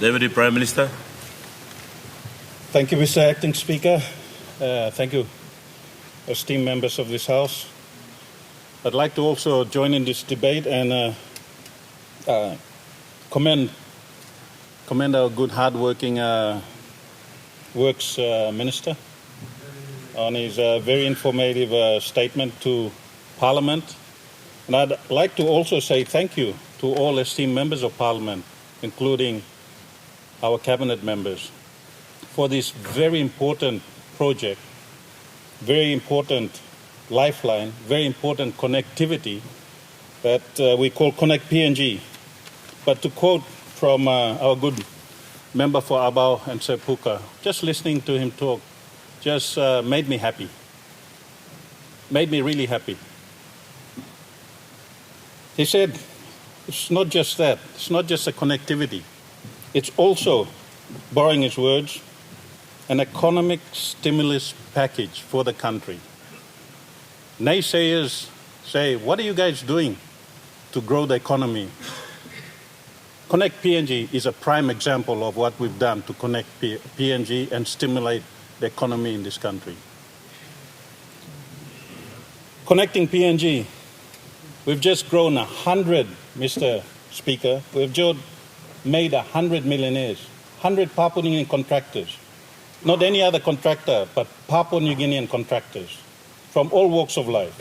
Deputy Prime Minister. Thank you, Mr. Acting Speaker. Thank you, esteemed members of this House. I'd like to also join in this debate and commend our good, hard-working Works Minister on his very informative statement to Parliament. And I'd like to also say thank you to all esteemed members of Parliament, including our Cabinet members, for this very important project, very important lifeline, very important connectivity that we call Connect PNG. But to quote from our good member for Abau and Sepuka, just listening to him talk just made me happy, made me really happy. He said, it's not just that, it's not just a connectivity, it's also, borrowing his words, an economic stimulus package for the country. Naysayers say, what are you guys doing to grow the economy? Connect PNG is a prime example of what we've done to connect PNG and stimulate the economy in this country. Connecting PNG, we've just grown 100, Mr. Speaker. We've just made 100 millionaires, 100 Papua New Guinean contractors. Not any other contractor, but Papua New Guinean contractors from all walks of life.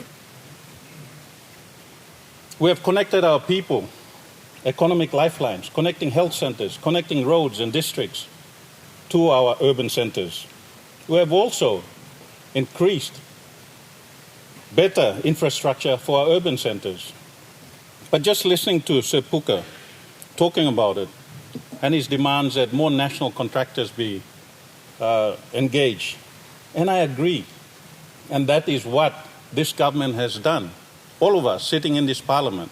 We have connected our people, economic lifelines, connecting health centers, connecting roads and districts to our urban centers. We have also increased better infrastructure for our urban centers. But just listening to Sepuka talking about it and his demands that more national contractors be engaged, and I agree. And that is what this government has done. All of us sitting in this parliament,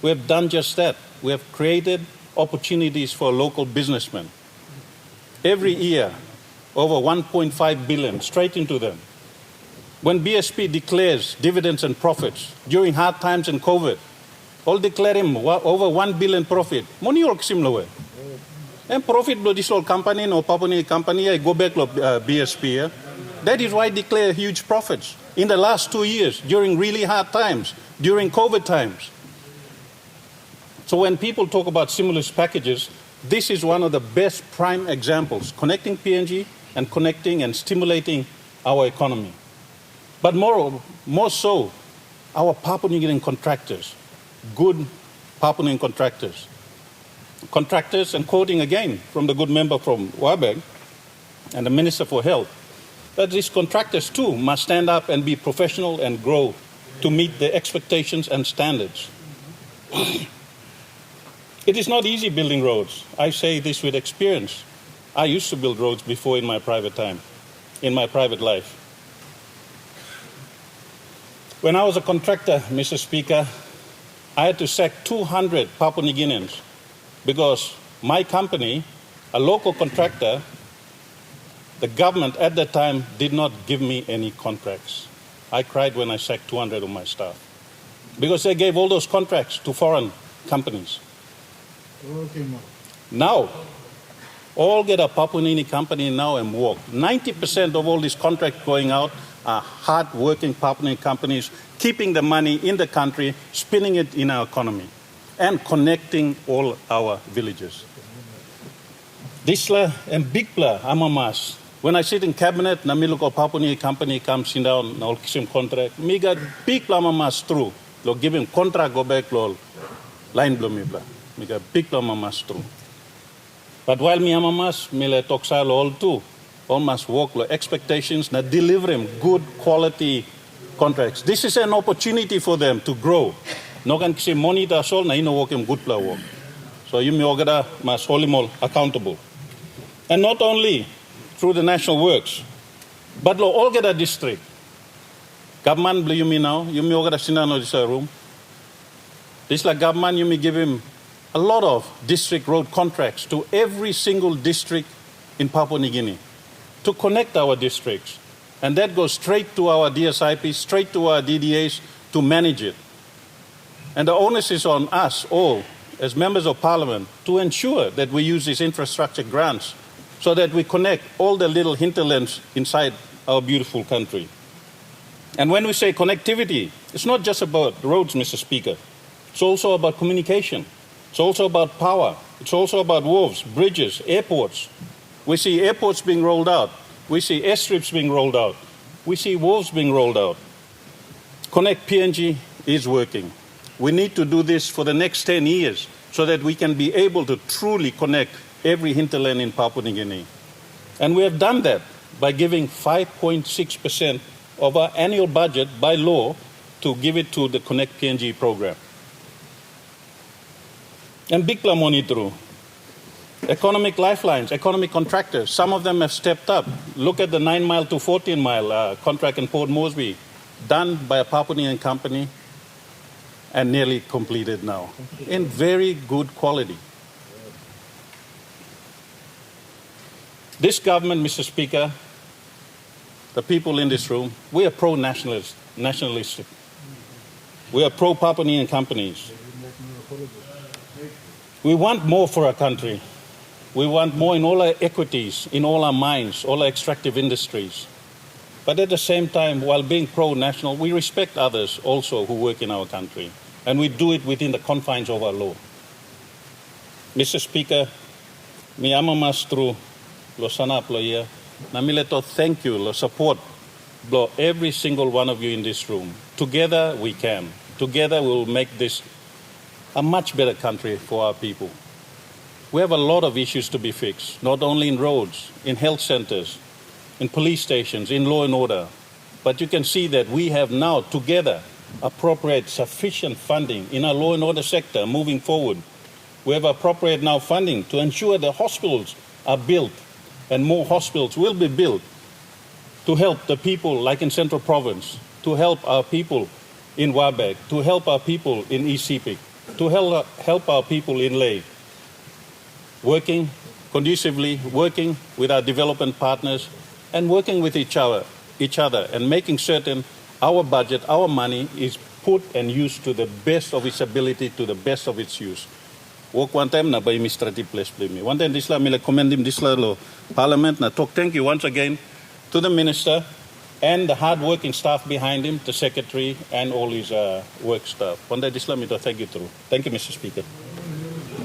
we have done just that. We have created opportunities for local businessmen. Every year, over 1.5 billion straight into them. When BSP declares dividends and profits during hard times and COVID, all declare him over 1 billion profit. Money all simlowe. And profit blow this whole company, no Papua New Guinea company, I go back to BSP. That is why I declare huge profits in the last 2 years during really hard times, during COVID times. So when people talk about stimulus packages, this is one of the best prime examples, connecting PNG and connecting and stimulating our economy. But more so, our Papua New Guinean contractors, good Papua New Guinean contractors. Contractors, and quoting again from the good member from Wabeg and the Minister for Health, that these contractors too must stand up and be professional and grow to meet the expectations and standards. It is not easy building roads. I say this with experience. I used to build roads before in my private time, in my private life. When I was a contractor, Mr. Speaker, I had to sack 200 Papua New Guineans because my company, a local contractor, the government at that time did not give me any contracts. I cried when I sacked 200 of my staff because they gave all those contracts to foreign companies. Now, all get a Papua New Guinea company now and walk. 90% of all these contracts going out are hard-working Papua New Guinea companies, keeping the money in the country, spinning it in our economy, and connecting all our villages. Disla and Bigpla Amamas. When I sit in cabinet, na mi look Papua New Guinea company comes in down na kisim contract. Mi got Bigpla Amamas through. Lo give him contract go back lo line blow mi bla. Mi got Bigpla Amamas through. But while mi Amamas mi le toksa lo all too. All must work lo expectations na deliver him good quality contracts. This is an opportunity for them to grow. No can kisim monitor sol na ino work him good pla work. So you mi ogada must hold him all accountable. And not only through the national works, but lo all get a district. Government blue you me now, you me ogada sinano this room. This like government you me give him a lot of district road contracts to every single district in Papua New Guinea to connect our districts. And that goes straight to our DSIP, straight to our DDAs to manage it. And the onus is on us all as members of parliament to ensure that we use these infrastructure grants so that we connect all the little hinterlands inside our beautiful country. And when we say connectivity, it's not just about roads, Mr. Speaker. It's also about communication. It's also about power. It's also about wharves, bridges, airports. We see airports being rolled out. We see airstrips being rolled out. We see wharves being rolled out. Connect PNG is working. We need to do this for the next 10 years so that we can be able to truly connect every hinterland in Papua New Guinea. And we have done that by giving 5.6% of our annual budget by law to give it to the Connect PNG program. And Bikla Monitru, economic lifelines, economic contractors, some of them have stepped up. Look at the 9-mile to 14-mile contract in Port Moresby, done by a Papua New Guinean company and nearly completed now, in very good quality. This government, Mr. Speaker, the people in this room, we are pro-nationalistic. We are pro-Papua New Guinean companies. We want more for our country. We want more in all our equities, in all our mines, all our extractive industries. But at the same time, while being pro-national, we respect others also who work in our country. And we do it within the confines of our law. Mr. Speaker, mi ama mastru lo sana ploia, na mileto thank you lo support blow every single one of you in this room. Together we can. Together we will make this a much better country for our people. We have a lot of issues to be fixed, not only in roads, in health centers, in police stations, in law and order. But you can see that we have now together appropriate sufficient funding in our law and order sector moving forward. We have appropriate now funding to ensure the hospitals are built and more hospitals will be built to help the people like in Central Province, to help our people in Wabek, to help our people in East Sepik, to help our people in Ley. Working conducively, working with our development partners and working with each other and making certain our budget, our money is put and used to the best of its ability, to the best of its use. Work one time na by administrative place me. One time this la mila commend him this la lo parliament na talk thank you once again to the minister and the hard-working staff behind him, the secretary and all his work staff. One day this la me to thank you through. Thank you, Mr. Speaker.